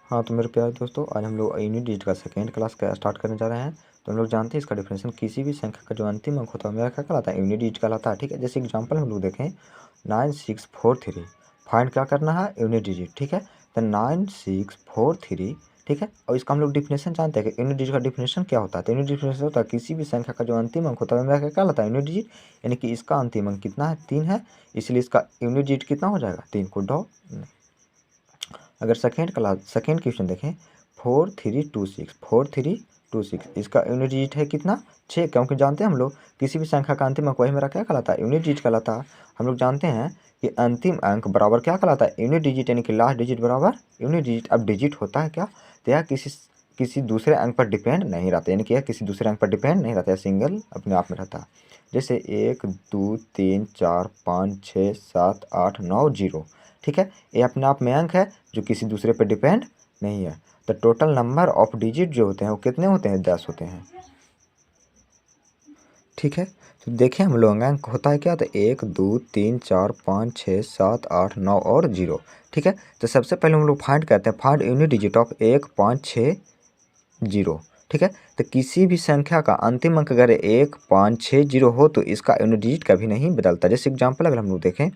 हाँ तो मेरे प्यारे दोस्तों, आज हम लोग यूनिट डिजिट का सेकेंड क्लास का स्टार्ट करने जा रहे हैं। तो हम लोग जानते हैं इसका डिफरेंशियल किसी भी संख्या का जो अंतिम अंक होता है मेरा क्या कहलाता है, यूनिट डिजिट कहलाता है। ठीक है, जैसे एग्जांपल हम लोग देखें 9643, फाइंड क्या करना है, यूनिट डिजिट। ठीक है, तो 9643, ठीक है, और इसका हम लोग डिफिनेशन जानते हैं कि यूनिट डिजिट का डिफिनेशन क्या होता है। तो यूनिट डिफिनेशन होता है किसी भी संख्या का जो अंतिम अंक होता है मेरा क्या कहलाता है, यूनिट डिजिट। यानी कि इसका अंतिम अंक कितना है, 3 है, इसलिए इसका यूनिट डिजिट कितना हो जाएगा, 3 को डॉ। अगर सेकेंड क्वेश्चन देखें 4326, इसका यूनिट डिजिट है कितना, 6, क्योंकि जानते हैं हम लोग किसी भी संख्या का अंतिम अंक वही मेरा क्या कहलाता है, यूनिट डिजिट कहलाता है। हम लोग जानते हैं कि अंतिम अंक बराबर क्या कहलाता है, यूनिट डिजिट, यानी कि लास्ट डिजिट बराबर यूनिट डिजिट। अब डिजिट होता है क्या, तो यह किसी दूसरे अंक पर डिपेंड नहीं रहता, यानी कि यह किसी दूसरे अंक पर डिपेंड नहीं रहता है, सिंगल अपने आप में रहता है। जैसे 1 2 3 4 5 6 7 8 9 0, ठीक है, ये अपने आप में अंक है जो किसी दूसरे पर डिपेंड नहीं है। तो टोटल नंबर ऑफ डिजिट जो होते हैं वो कितने होते हैं, 10 होते हैं। ठीक है, तो देखें हम लोग अंक होता है क्या, तो 1 2 3 4 5 6 7 8 9 और 0। ठीक है, तो सबसे पहले हम लोग फाइंड करते हैं, फाइंड यूनिट डिजिट ऑफ 1 5 6 0। ठीक है, तो किसी भी संख्या का अंतिम अंक अगर 1 5 6 0 हो तो इसका यूनिट डिजिट कभी नहीं बदलता। जैसे एग्जांपल अगर हम लोग देखें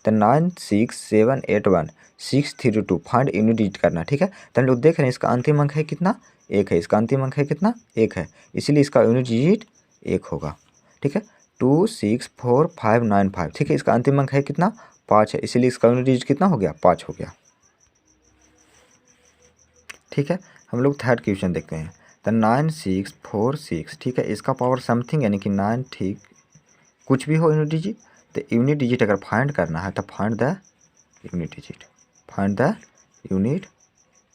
तो 96781 632, फाइंड यूनिट डिजिट करना। ठीक है, तो हम लोग देख रहे हैं इसका अंतिम अंक है कितना, 1 है, इसका अंतिम अंक है कितना, 1 है, इसीलिए इसका यूनिट डिजिट 1 होगा। ठीक है, 26495, ठीक है, इसका अंतिम अंक है कितना, 5 है, इसीलिए इसका यूनिट डिजिट कितना हो गया, 5 हो गया। ठीक है, हम लोग थर्ड क्वेश्चन देखते हैं। तो 9646, ठीक है, इसका पावर समथिंग, यानी कि 9, ठीक, कुछ भी हो यूनिट डिजिट। तो यूनिट डिजिट अगर फाइंड करना है तो find the unit digit, find the unit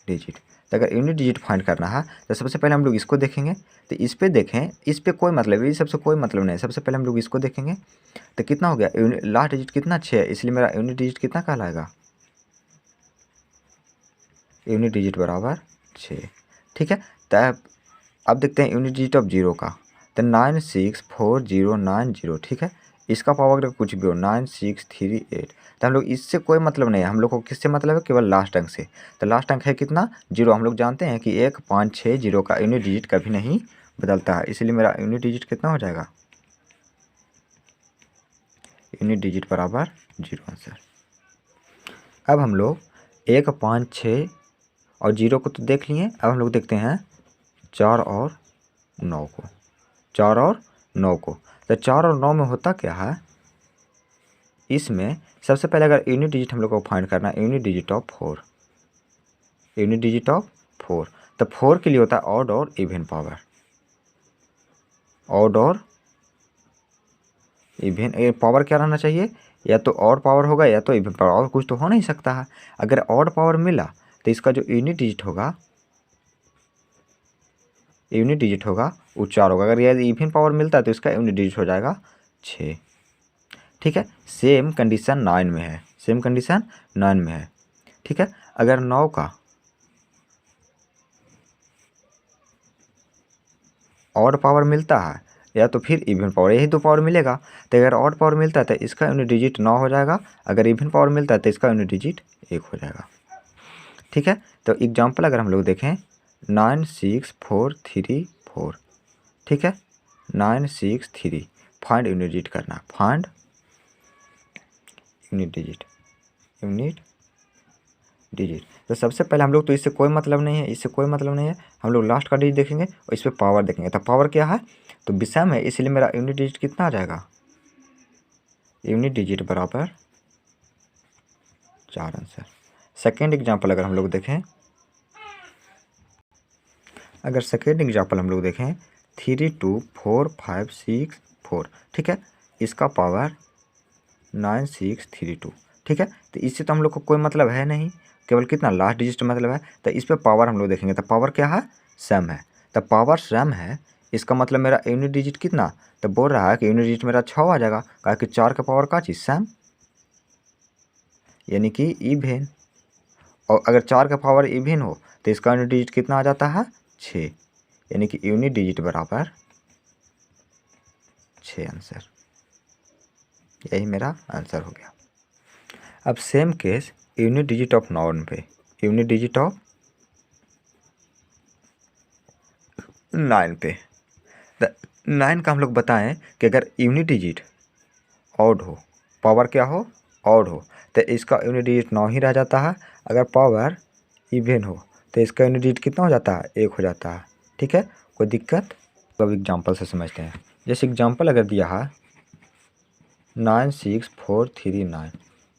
digit. तो अगर यूनिट डिजिट फाइंड करना है तो सबसे पहले हम लोग इसको देखेंगे। तो इस पर देखें, इस पर कोई मतलब, ये सबसे कोई मतलब नहीं है। सबसे पहले हम लोग इसको देखेंगे तो कितना हो गया, लास्ट डिजिट कितना, 6 है, इसलिए मेरा यूनिट डिजिट कितना कहलाएगा, यूनिट डिजिट बराबर 6। ठीक है, तब अब देखते हैं यूनिट डिजिट ऑफ 0 का। तो 964090, ठीक है, इसका पावर अगर कुछ भी हो 9638, तो हम लोग इससे कोई मतलब नहीं है, हम लोग को किससे मतलब है, केवल लास्ट अंक से। तो लास्ट अंक है कितना, 0। हम लोग जानते हैं कि 1 5 6 0 का यूनिट डिजिट कभी नहीं बदलता है, इसलिए मेरा यूनिट डिजिट कितना हो जाएगा, यूनिट डिजिट बराबर 0 आंसर। अब हम लोग 1 5 6 और 0 को तो देख लिए, अब हम लोग देखते हैं 4 और 9 को, 4 और 9 को। तो 4 और 9 में होता क्या है, इसमें सबसे पहले अगर यूनिट डिजिट हम लोग को फाइंड करना है, unit digit of 4, unit digit of 4। तो 4 के लिए होता है ऑड और इवन पावर, ऑड और इवन। पावर क्या रहना चाहिए, या तो ऑड पावर होगा या तो इवन पावर, और कुछ तो हो नहीं सकता है। अगर ऑड पावर मिला तो इसका जो यूनिट डिजिट होगा, यूनिट डिजिट होगा वो 4 होगा। अगर यदि इवन पावर मिलता है तो इसका यूनिट डिजिट हो जाएगा 6। ठीक है, सेम कंडीशन 9 में है, सेम कंडीशन 9 में है। ठीक है, अगर 9 का ऑड पावर मिलता है या तो फिर इवन पावर, यही दो पावर मिलेगा। तो अगर ऑड पावर मिलता है तो इसका यूनिट डिजिट 9 हो जाएगा, अगर इवन पावर मिलता है तो इसका यूनिट डिजिट 1 हो जाएगा। ठीक है, तो एग्जांपल अगर हम लोग देखें 96434, ठीक है, 963, फाइंड यूनिट डिजिट करना, find unit digit, unit digit. तो सबसे पहले हम लोग, तो इससे कोई मतलब नहीं है, इससे कोई मतलब नहीं है, हम लोग लास्ट का डिजिट देखेंगे और इस पर पावर देखेंगे। तो पावर क्या है, तो विषम है, इसलिए मेरा यूनिट डिजिट कितना आ जाएगा, यूनिट डिजिट बराबर 4 आंसर। सेकेंड एग्जाम्पल अगर हम लोग देखें, अगर सेकेंड एग्जाम्पल हम लोग देखें 324564, ठीक है, इसका पावर 9632। ठीक है, तो इससे तो हम लोग को कोई मतलब है नहीं, केवल कितना, लास्ट डिजिट मतलब है। तो इस पर पावर हम लोग देखेंगे, तो पावर क्या है, सम है। तो पावर सम है, इसका मतलब मेरा यूनिट डिजिट कितना, तो बोल रहा है कि यूनिट डिजिट मेरा 6 आ जाएगा, कहा कि 4 का पावर का चीज़ सम, यानी कि इवेन। और अगर 4 का पावर इवेन हो तो इसका यूनिट डिजिट कितना आ जाता है, 6, यानी कि यूनिट डिजिट बराबर 6 आंसर। यही मेरा आंसर हो गया। अब same case unit digit of 9 पे, यूनिट डिजिट ऑफ 9 पे। 9 का हम लोग बताएं कि अगर यूनिट डिजिट ऑड हो, पावर क्या हो, ऑड हो, तो इसका यूनिट डिजिट 9 ही रह जाता है। अगर पावर इवन हो तो इसका यूनिट डिजिट कितना हो जाता है, 1 हो जाता है। ठीक है, कोई दिक्कत? तो अब एग्जाम्पल से समझते हैं। जैसे एग्जाम्पल अगर दिया है 96439,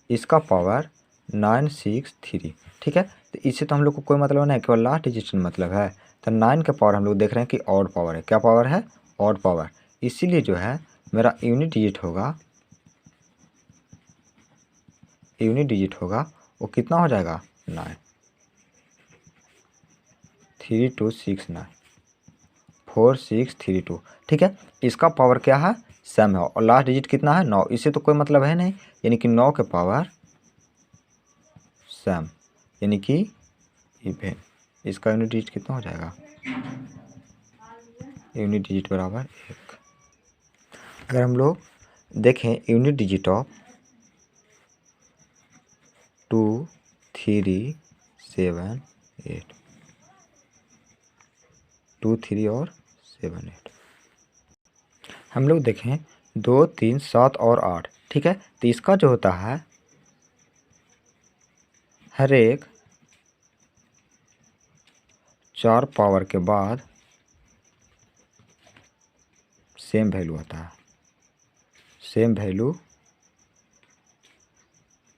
इसका पावर 963। ठीक है, तो इससे तो हम लोग को कोई मतलब नहीं है, केवल लास्ट डिजिट से मतलब है। तो 9 का पावर हम लोग देख रहे हैं कि ऑड पावर है। क्या पावर है, ऑड पावर। इसीलिए जो है मेरा यूनिट डिजिट होगा, यूनिट डिजिट होगा वो कितना हो जाएगा, 9, 3269, 4632। ठीक है, इसका पावर क्या है, सेम है, और लास्ट डिजिट कितना है, 9। इससे तो कोई मतलब है नहीं, यानी कि 9 के पावर सेम, यानी कि इवन। इसका यूनिट डिजिट कितना हो जाएगा, यूनिट डिजिट बराबर 1। अगर हम लोग देखें यूनिट डिजिट ऑफ 2378, 23 और 78, हम लोग देखें 2 3 7 और 8। ठीक है, तो इसका जो होता है हर एक 4 पावर के बाद सेम वैल्यू आता है, सेम वैल्यू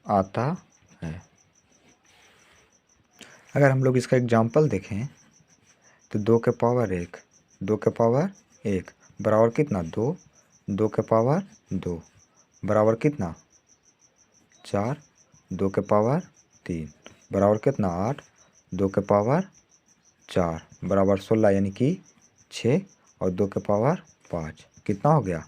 आता है। अगर हम लोग इसका एग्जांपल देखें तो 2 के पावर 1, 2 के पावर 1 बराबर कितना, 2, 2 के पावर 2 बराबर कितना, 4, 2 के पावर 3 बराबर कितना, 8, 2 के पावर 4 बराबर 16, यानी कि 6, और 2 के पावर 5 कितना हो गया,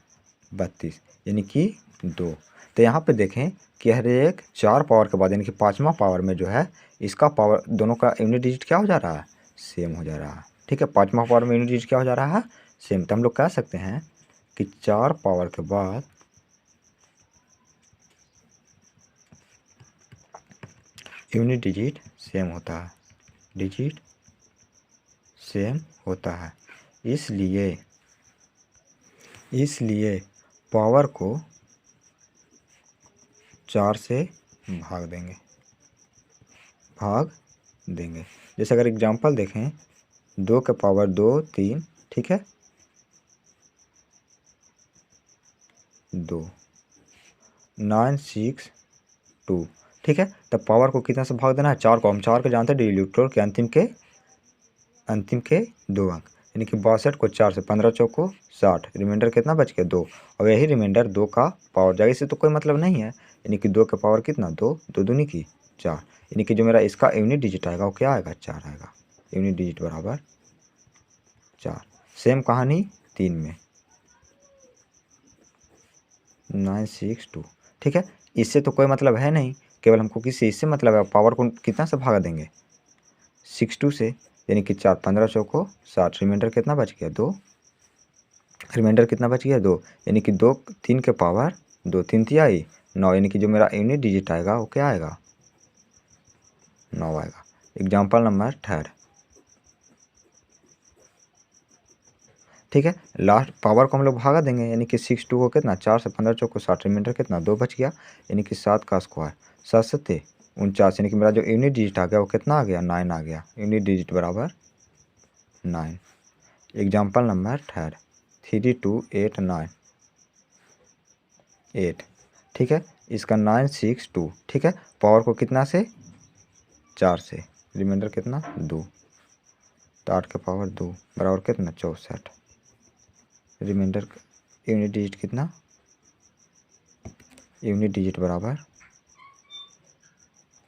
32, यानी कि 2। तो यहाँ पे देखें कि हर एक 4 पावर के बाद यानी कि 5वां पावर में जो है इसका पावर, दोनों का यूनिट डिजिट क्या हो जा रहा है, सेम हो जा रहा है। ठीक है, 5वां पावर में यूनिट डिजिट क्या हो जा रहा है, सेम। तो हम लोग कह सकते हैं कि 4 पावर के बाद यूनिट डिजिट सेम होता है, डिजिट सेम होता है। इसलिए पावर को 4 से भाग देंगे। जैसे अगर एग्जांपल देखें 2 के पावर 2 3, ठीक है, 2 962। ठीक है, तब पावर को कितना से भाग देना है, 4 को। हम 4 को जानते हैं डिलीटर के अंतिम के 2 अंक, यानी कि 62 को 4 से 15 चौको 60, रिमाइंडर कितना बच गया, 2। और यही रिमाइंडर 2 का पावर जाएगा, इससे तो कोई मतलब नहीं है। यानी कि 2 का पावर कितना, 2, 2 दूनी की 4, यानी कि जो मेरा इसका यूनिट डिजिट आएगा वो क्या आएगा, 4 आएगा। यूनिट डिजिट बराबर 4। सेम कहानी 3 में 962। ठीक है, इससे तो कोई मतलब है नहीं, केवल हमको किससे, इससे मतलब है। पावर को कितना से भागा देंगे, 62 से, यानी कि 4, 15 चौको 60, रिमाइंडर कितना बच गया, 2, रिमाइंडर कितना बच गया, 2, यानी कि 2 3 के पावर 2, 3 तिहाई 9, यानी कि जो मेरा यूनिट डिजिट आएगा वो क्या आएगा, 9 आएगा। Example number 3। ठीक है, लास्ट पावर को हम लोग भागा देंगे, यानी कि 62 को कितना, 4 से 15 चौको 60, रिमाइंडर कितना, 2 बच गया, यानी कि 7 का स्क्वायर, 7 7 49, यानी कि मेरा जो यूनिट डिजिट आ गया वो कितना आ गया, 9 आ गया। यूनिट डिजिट बराबर 9। Example number 3, 32898। ठीक है, इसका 962। ठीक है, पावर को कितना से, 4 से, रिमाइंडर कितना, 2, तो 8 का पावर 2 बराबर कितना, 64, रिमाइंडर यूनिट डिजिट कितना, यूनिट डिजिट बराबर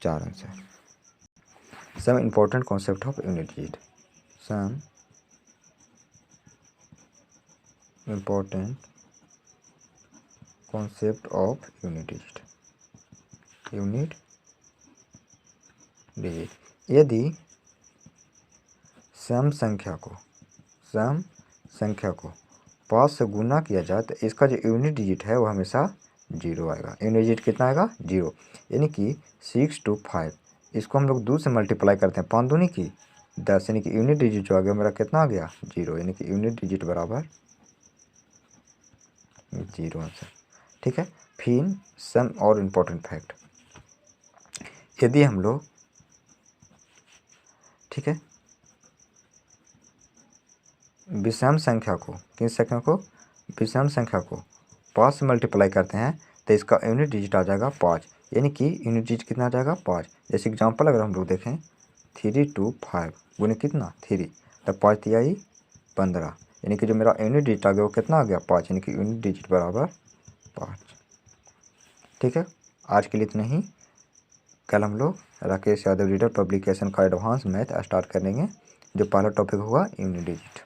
4 answer. Some important concept of unit digit, some important concept of unit digit. Unit digit, यदि सम संख्या को 5 से गुना किया जाए तो इसका जो यूनिट डिजिट है वो हमेशा 0 आएगा। यूनिट डिजिट कितना आएगा, 0, यानी कि 6 to 5, इसको हम लोग 2 से मल्टीप्लाई करते हैं, 5 दूनी की 10 यानी कि यूनिट डिजिट जो आ गया मेरा कितना आ गया 0, यानी कि यूनिट डिजिट बराबर 0 आंसर। ठीक है। फिर सम और इम्पोर्टेंट फैक्ट, यदि हम लोग, ठीक है, विषम संख्या को, किस संख्या को, विषम संख्या को 5 से मल्टीप्लाई करते हैं तो इसका यूनिट डिजिट आ जाएगा 5, यानी कि यूनिट डिजिट कितना आ जाएगा 5। जैसे एग्जांपल अगर हम लोग देखें 3 2 5 गुने कितना 3, तब 5 तिया 15, यानी कि जो मेरा यूनिट डिजिट आ गया वो कितना आ गया 5, यानी कि यूनिट डिजिट बराबर 5। ठीक है, आज के लिए इतना ही। कल हम लोग राकेश यादव रीडर पब्लिकेशन का एडवांस मैथ स्टार्ट करेंगे, जो पहला टॉपिक हुआ यूनिट डिजिट।